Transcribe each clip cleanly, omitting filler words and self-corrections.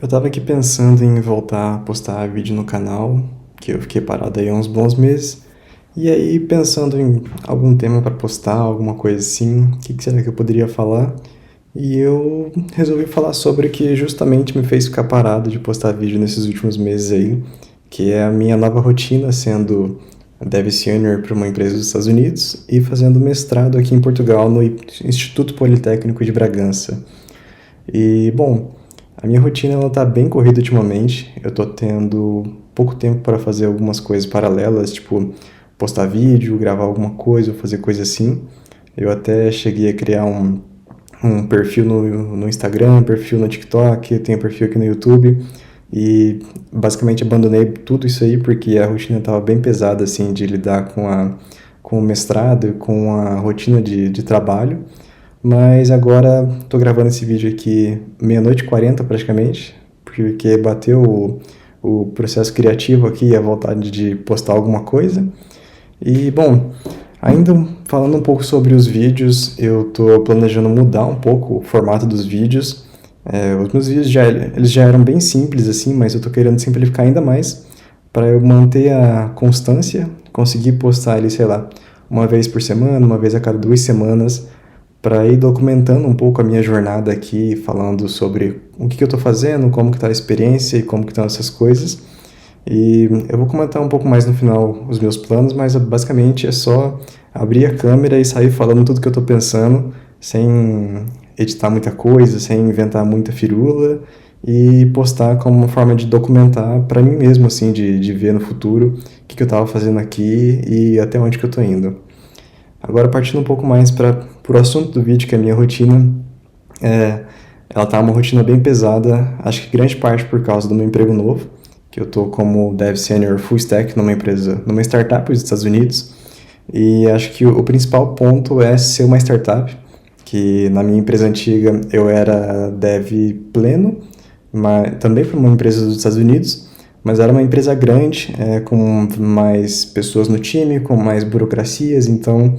Eu tava aqui pensando em voltar a postar vídeo no canal, que eu fiquei parado aí há uns bons meses. E aí, pensando em algum tema para postar, alguma coisa assim, o que será que eu poderia falar? E eu resolvi falar sobre o que justamente me fez ficar parado de postar vídeo nesses últimos meses aí, que é a minha nova rotina sendo Dev Senior para uma empresa dos Estados Unidos e fazendo mestrado aqui em Portugal no Instituto Politécnico de Bragança. E, bom, a minha rotina ela tá bem corrida ultimamente. Eu tô tendo pouco tempo para fazer algumas coisas paralelas, tipo postar vídeo, gravar alguma coisa, ou fazer coisa assim. Eu até cheguei a criar um perfil no Instagram, um perfil no TikTok, tenho um perfil aqui no YouTube. E basicamente abandonei tudo isso aí porque a rotina estava bem pesada assim de lidar com o mestrado e com a rotina de trabalho. Mas agora tô gravando esse vídeo aqui meia-noite e 40 praticamente, porque bateu o processo criativo aqui e a vontade de postar alguma coisa. E bom, ainda falando um pouco sobre os vídeos, eu tô planejando mudar um pouco o formato dos vídeos. Os meus vídeos eles já eram bem simples assim, mas eu tô querendo simplificar ainda mais para eu manter a constância, conseguir postar ali, sei lá, uma vez por semana, uma vez a cada 2 semanas, para ir documentando um pouco a minha jornada aqui, falando sobre o que eu estou fazendo, como que está a experiência e como que estão essas coisas. E eu vou comentar um pouco mais no final os meus planos, mas basicamente é só abrir a câmera e sair falando tudo que eu estou pensando, sem editar muita coisa, sem inventar muita firula, e postar como uma forma de documentar para mim mesmo, assim, de ver no futuro o que eu estava fazendo aqui e até onde que eu estou indo. Agora, partindo um pouco mais para o assunto do vídeo, que é a minha rotina, é, ela tá uma rotina bem pesada, acho que grande parte por causa do meu emprego novo, que eu tô como Dev Senior Full Stack numa empresa, numa startup dos Estados Unidos, e acho que o principal ponto é ser uma startup, que na minha empresa antiga eu era Dev pleno, mas também para uma empresa dos Estados Unidos, mas era uma empresa grande, com mais pessoas no time, com mais burocracias, então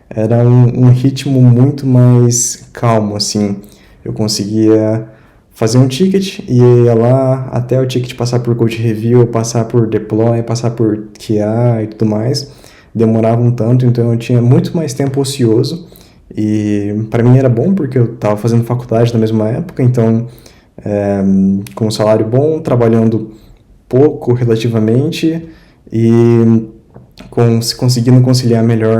era um ritmo muito mais calmo, assim. Eu conseguia fazer um ticket e ia lá até o ticket passar por code review, passar por deploy, passar por QA e tudo mais. Demorava um tanto, então eu tinha muito mais tempo ocioso e para mim era bom porque eu estava fazendo faculdade na mesma época, então com um salário bom, trabalhando pouco relativamente e conseguindo conciliar melhor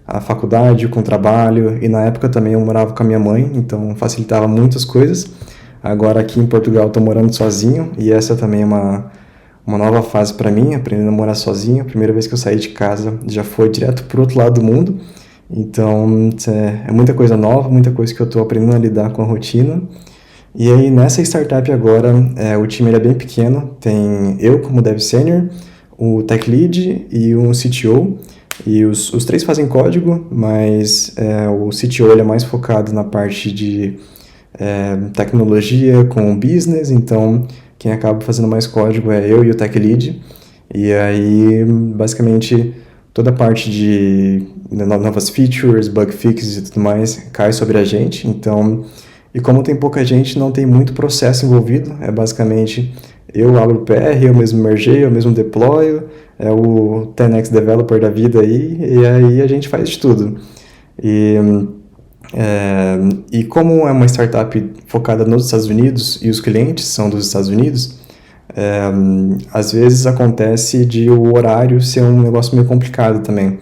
a faculdade com o trabalho. E na época também eu morava com a minha mãe, então facilitava muitas coisas. Agora aqui em Portugal estou morando sozinho e essa também é uma nova fase para mim, aprendendo a morar sozinho. A primeira vez que eu saí de casa já foi direto para o outro lado do mundo. Então é muita coisa nova, muita coisa que eu estou aprendendo a lidar com a rotina. E aí nessa startup agora, o time é bem pequeno, tem eu como Dev Senior, o Tech Lead e um CTO, e os três fazem código, mas o CTO ele é mais focado na parte de tecnologia com o business, então quem acaba fazendo mais código é eu e o Tech Lead, e aí basicamente toda a parte de novas features, bug fixes e tudo mais cai sobre a gente, então... E como tem pouca gente, não tem muito processo envolvido. É basicamente eu abro o PR, eu mesmo mergeio, eu mesmo deployo, é o 10x developer da vida aí, e aí a gente faz de tudo. E, e como é uma startup focada nos Estados Unidos e os clientes são dos Estados Unidos, às vezes acontece de o horário ser um negócio meio complicado também.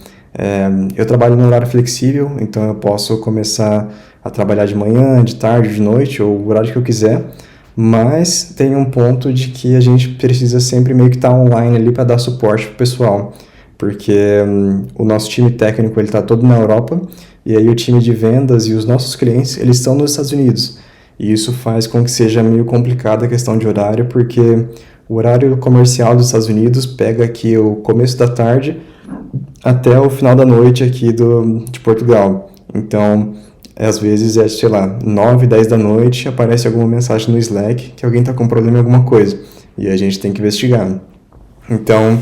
Eu trabalho num horário flexível, então eu posso começar a trabalhar de manhã, de tarde, de noite, ou o horário que eu quiser, mas tem um ponto de que a gente precisa sempre meio que estar online ali para dar suporte para o pessoal, porque o nosso time técnico ele está todo na Europa, e aí o time de vendas e os nossos clientes eles estão nos Estados Unidos, e isso faz com que seja meio complicada a questão de horário, porque o horário comercial dos Estados Unidos pega aqui o começo da tarde até o final da noite aqui de Portugal. Então, às vezes sei lá, 9, 10 da noite, aparece alguma mensagem no Slack que alguém está com problema em alguma coisa. E a gente tem que investigar. Então,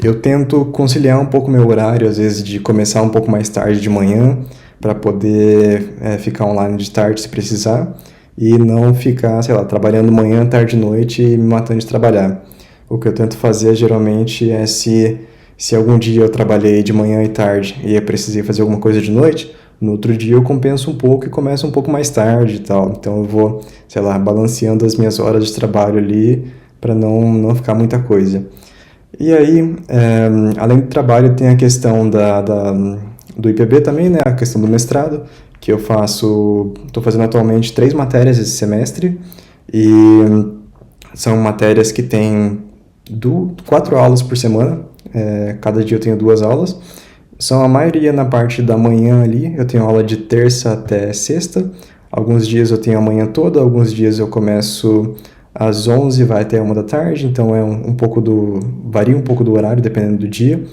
eu tento conciliar um pouco meu horário, às vezes de começar um pouco mais tarde de manhã, para poder ficar online de tarde se precisar. e não ficar, sei lá, trabalhando manhã, tarde e noite e me matando de trabalhar. O que eu tento fazer geralmente é se algum dia eu trabalhei de manhã e tarde e eu precisei fazer alguma coisa de noite, no outro dia eu compenso um pouco e começo um pouco mais tarde e tal. Então eu vou, sei lá, balanceando as minhas horas de trabalho ali para não ficar muita coisa. E aí, além do trabalho, tem a questão do IPB também, né? A questão do mestrado, que eu faço, estou fazendo atualmente 3 matérias esse semestre, e são matérias que têm 4 aulas por semana, cada dia eu tenho 2 aulas. São a maioria na parte da manhã ali, eu tenho aula de terça até sexta. Alguns dias eu tenho a manhã toda, alguns dias eu começo às 11 vai até 1 da tarde, então varia um pouco do horário dependendo do dia.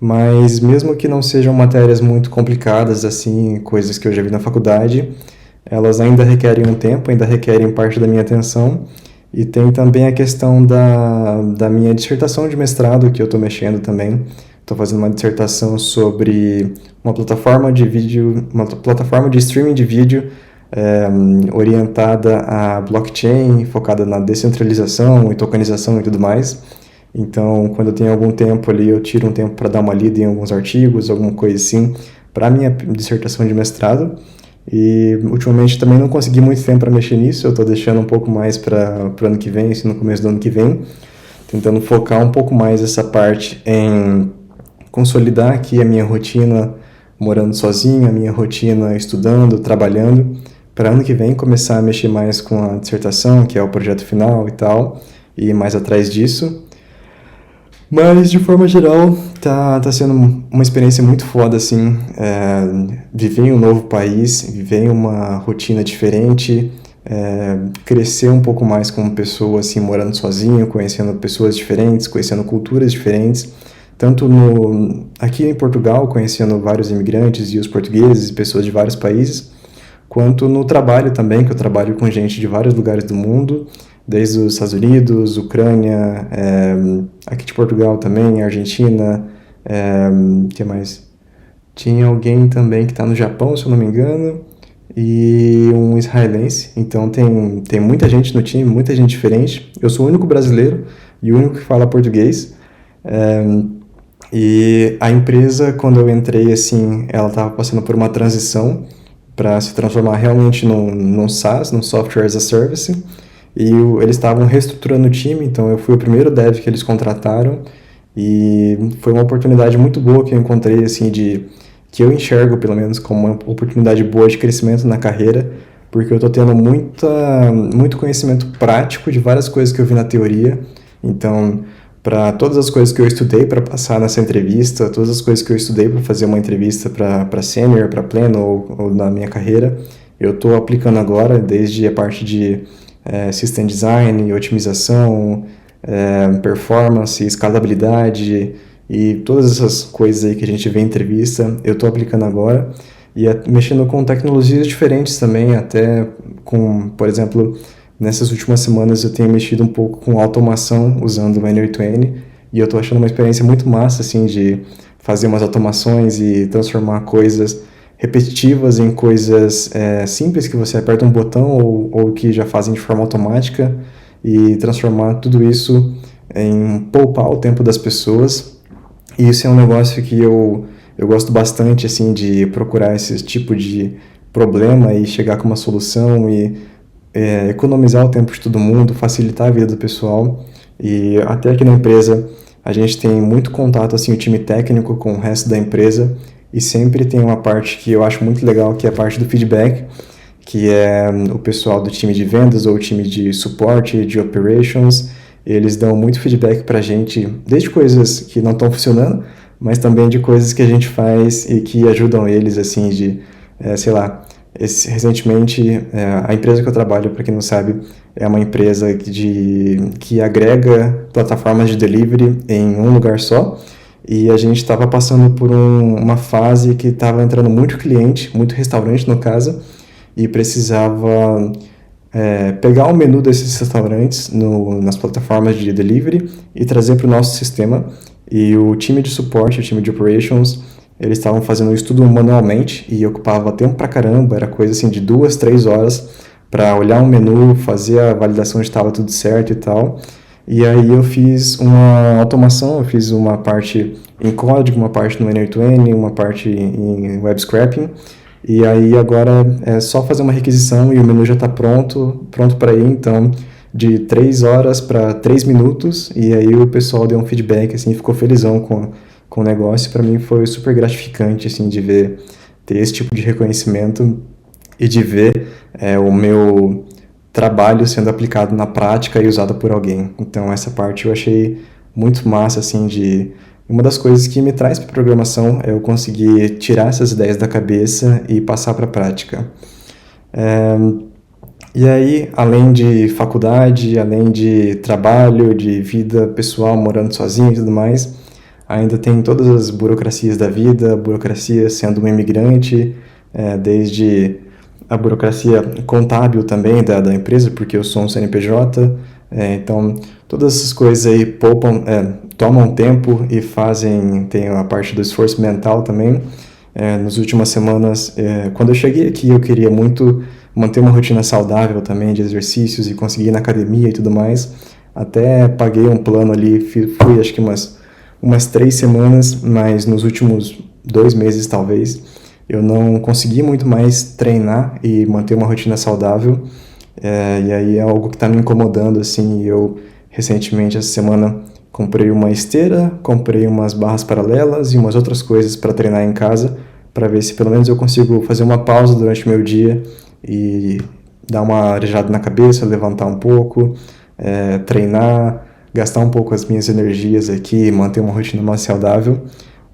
Mas mesmo que não sejam matérias muito complicadas, assim, coisas que eu já vi na faculdade, elas ainda requerem um tempo, ainda requerem parte da minha atenção. E tem também a questão da minha dissertação de mestrado, que eu estou mexendo também. Estou fazendo uma dissertação sobre uma plataforma de vídeo, uma plataforma de streaming de vídeo orientada a blockchain, focada na descentralização e tokenização e tudo mais. Então, quando eu tenho algum tempo ali, eu tiro um tempo para dar uma lida em alguns artigos, alguma coisa assim, para a minha dissertação de mestrado. E ultimamente também não consegui muito tempo para mexer nisso, eu estou deixando um pouco mais para o ano que vem, assim, no começo do ano que vem, tentando focar um pouco mais essa parte em consolidar aqui a minha rotina morando sozinho, a minha rotina estudando, trabalhando, para ano que vem começar a mexer mais com a dissertação, que é o projeto final e tal, e ir mais atrás disso. Mas, de forma geral, tá sendo uma experiência muito foda, assim, viver em um novo país, viver em uma rotina diferente, crescer um pouco mais como pessoa, assim, morando sozinho, conhecendo pessoas diferentes, conhecendo culturas diferentes, tanto aqui em Portugal, conhecendo vários imigrantes e os portugueses, pessoas de vários países, quanto no trabalho também, que eu trabalho com gente de vários lugares do mundo, desde os Estados Unidos, Ucrânia, aqui de Portugal também, Argentina, que mais? Tinha alguém também que está no Japão, se eu não me engano, e um israelense. Então tem muita gente no time, muita gente diferente. Eu sou o único brasileiro e o único que fala português. E a empresa, quando eu entrei, assim, ela estava passando por uma transição para se transformar realmente num SaaS, num Software as a Service. E eles estavam reestruturando o time, então eu fui o primeiro dev que eles contrataram. E foi uma oportunidade muito boa que eu encontrei, assim, que eu enxergo, pelo menos, como uma oportunidade boa de crescimento na carreira, porque eu estou tendo muito conhecimento prático de várias coisas que eu vi na teoria. Então, para todas as coisas que eu estudei para passar nessa entrevista, todas as coisas que eu estudei para fazer uma entrevista para sênior, para pleno ou na minha carreira, eu estou aplicando agora, desde a parte de system design, otimização, performance, escalabilidade e todas essas coisas aí que a gente vê em entrevista, eu estou aplicando agora e mexendo com tecnologias diferentes também, até com, por exemplo, nessas últimas semanas eu tenho mexido um pouco com automação usando o N8N e eu estou achando uma experiência muito massa, assim, de fazer umas automações e transformar coisas repetitivas em coisas simples que você aperta um botão ou que já fazem de forma automática e transformar tudo isso em poupar o tempo das pessoas. E isso é um negócio que eu gosto bastante, assim, de procurar esse tipo de problema e chegar com uma solução e economizar o tempo de todo mundo, facilitar a vida do pessoal. E até aqui na empresa a gente tem muito contato, assim, o time técnico com o resto da empresa e sempre tem uma parte que eu acho muito legal, que é a parte do feedback, que é o pessoal do time de vendas ou o time de suporte, de operations. Eles dão muito feedback pra gente, desde coisas que não estão funcionando, mas também de coisas que a gente faz e que ajudam eles, assim, sei lá, recentemente, a empresa que eu trabalho, para quem não sabe, é uma empresa que agrega plataformas de delivery em um lugar só, e a gente estava passando por uma fase que estava entrando muito cliente, muito restaurante no caso, e precisava pegar o menu desses restaurantes nas plataformas de delivery e trazer para o nosso sistema. E o time de suporte, o time de operations, eles estavam fazendo o estudo manualmente e ocupava tempo pra caramba, era coisa assim de 2, 3 horas para olhar um menu, fazer a validação de estava tudo certo e tal. E aí eu fiz uma automação, eu fiz uma parte em código, uma parte no N8N, uma parte em web scraping. E aí agora é só fazer uma requisição e o menu já está pronto para ir, então de 3 horas para 3 minutos, e aí o pessoal deu um feedback, assim, ficou felizão com o negócio. Para mim foi super gratificante, assim, de ver, ter esse tipo de reconhecimento e de ver o meu trabalho sendo aplicado na prática e usado por alguém. Então essa parte eu achei muito massa, assim, de... Uma das coisas que me traz para programação é eu conseguir tirar essas ideias da cabeça e passar para a prática. E aí, além de faculdade, além de trabalho, de vida pessoal, morando sozinho e tudo mais, ainda tem todas as burocracias da vida, burocracia sendo um imigrante, desde a burocracia contábil também da empresa, porque eu sou um CNPJ, então todas essas coisas aí tomam tempo e tem a parte do esforço mental também. Nas últimas semanas, quando eu cheguei aqui, eu queria muito manter uma rotina saudável também de exercícios e conseguir ir na academia e tudo mais. Até paguei um plano ali, fui acho que umas 3 semanas, mas nos últimos 2 meses talvez, eu não consegui muito mais treinar e manter uma rotina saudável. E aí é algo que está me incomodando, assim. Eu recentemente, essa semana, comprei uma esteira, comprei umas barras paralelas e umas outras coisas para treinar em casa, para ver se pelo menos eu consigo fazer uma pausa durante o meu dia e dar uma arejada na cabeça, levantar um pouco, treinar, gastar um pouco as minhas energias aqui, manter uma rotina mais saudável,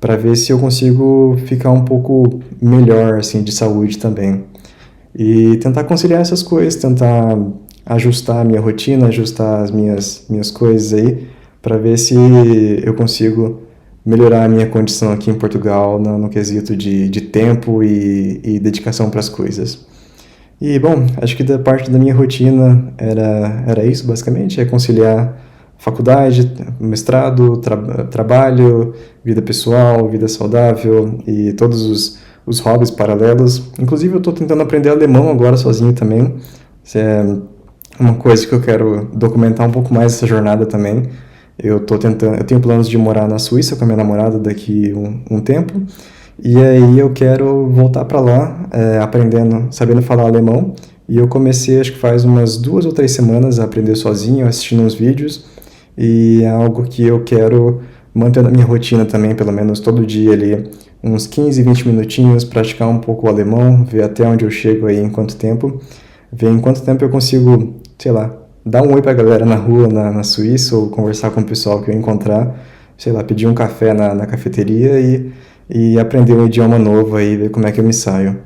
para ver se eu consigo ficar um pouco melhor, assim, de saúde também. E tentar conciliar essas coisas, tentar ajustar a minha rotina, ajustar as minhas coisas aí, para ver se eu consigo melhorar a minha condição aqui em Portugal no quesito de tempo e dedicação para as coisas. E, bom, acho que da parte da minha rotina era isso, basicamente, conciliar faculdade, mestrado, trabalho, vida pessoal, vida saudável e todos os hobbies paralelos. Inclusive, eu estou tentando aprender alemão agora sozinho também. Isso é uma coisa que eu quero documentar um pouco mais essa jornada também. Eu tenho planos de morar na Suíça com a minha namorada daqui um tempo. E aí eu quero voltar para lá, sabendo falar alemão. E eu comecei, acho que faz umas 2 ou 3 semanas, a aprender sozinho, assistindo uns vídeos. E é algo que eu quero manter na minha rotina também, pelo menos todo dia ali, uns 15, 20 minutinhos, praticar um pouco o alemão, ver até onde eu chego aí em quanto tempo. Ver em quanto tempo eu consigo, sei lá, dar um oi pra galera na rua, na Suíça, ou conversar com o pessoal que eu encontrar, sei lá, pedir um café na cafeteria e aprender um idioma novo aí, ver como é que eu me saio.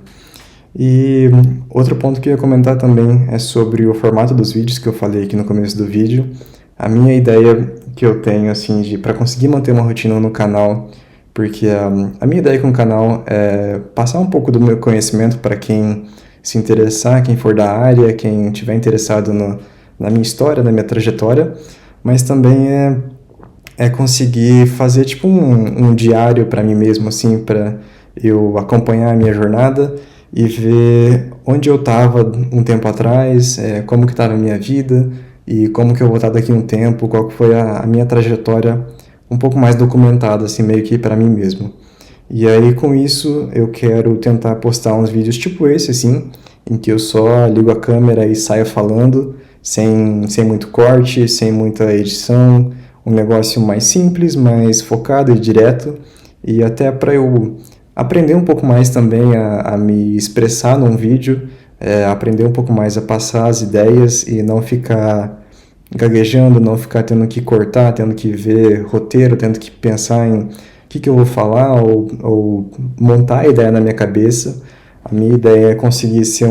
E outro ponto que eu ia comentar também é sobre o formato dos vídeos que eu falei aqui no começo do vídeo. A minha ideia que eu tenho, assim, para conseguir manter uma rotina no canal, porque a minha ideia com o canal é passar um pouco do meu conhecimento para quem se interessar, quem for da área, quem estiver interessado na minha história, na minha trajetória, mas também é conseguir fazer tipo um diário para mim mesmo, assim, para eu acompanhar a minha jornada e ver onde eu estava um tempo atrás, como que estava a minha vida e como que eu vou estar daqui a um tempo, qual que foi a minha trajetória um pouco mais documentada, assim, meio que para mim mesmo. E aí, com isso, eu quero tentar postar uns vídeos tipo esse, assim, em que eu só ligo a câmera e saio falando, sem muito corte, sem muita edição, um negócio mais simples, mais focado e direto, e até para eu aprender um pouco mais também a me expressar num vídeo, aprender um pouco mais a passar as ideias e não ficar gaguejando, não ficar tendo que cortar, tendo que ver roteiro, tendo que pensar em o que eu vou falar ou montar a ideia na minha cabeça. A minha ideia é conseguir ser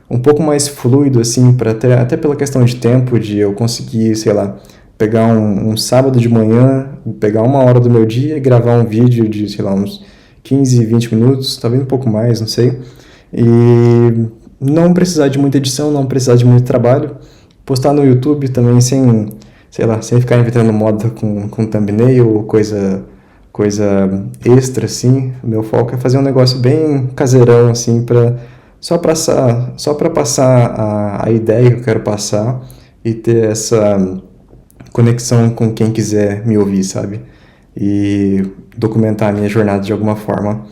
um pouco mais fluido, assim, até pela questão de tempo, de eu conseguir, sei lá, pegar um sábado de manhã, pegar 1 hora do meu dia e gravar um vídeo de, sei lá, uns 15, 20 minutos, talvez um pouco mais, não sei. E não precisar de muita edição, não precisar de muito trabalho. Postar no YouTube também sem ficar inventando moda com thumbnail ou coisa extra, assim. Meu foco é fazer um negócio bem caseirão, assim, só para passar a ideia que eu quero passar e ter essa conexão com quem quiser me ouvir, sabe? E documentar a minha jornada de alguma forma.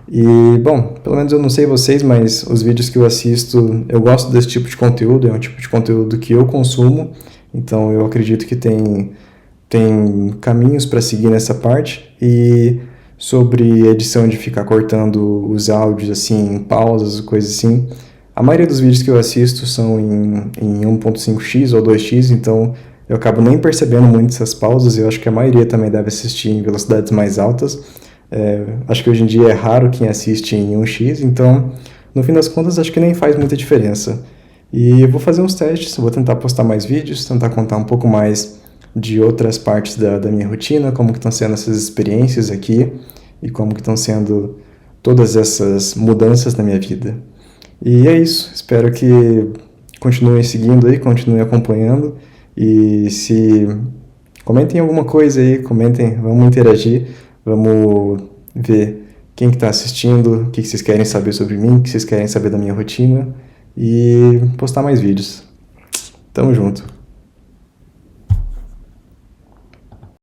E, bom, pelo menos eu não sei vocês, mas os vídeos que eu assisto, eu gosto desse tipo de conteúdo, é um tipo de conteúdo que eu consumo, então eu acredito que tem caminhos para seguir nessa parte. E sobre edição de ficar cortando os áudios assim, em pausas, coisas assim, a maioria dos vídeos que eu assisto são em 1.5x ou 2x, então eu acabo nem percebendo muito essas pausas. Eu acho que a maioria também deve assistir em velocidades mais altas. Acho que hoje em dia é raro quem assiste em 1x, então no fim das contas acho que nem faz muita diferença. E eu vou fazer uns testes, vou tentar postar mais vídeos, tentar contar um pouco mais de outras partes da minha rotina, como que estão sendo essas experiências aqui e como que estão sendo todas essas mudanças na minha vida. E é isso, espero que continuem seguindo aí, continuem acompanhando e se comentem alguma coisa aí, comentem, vamos interagir, vamos ver quem que está assistindo, o que vocês querem saber sobre mim, o que vocês querem saber da minha rotina e postar mais vídeos. Tamo junto.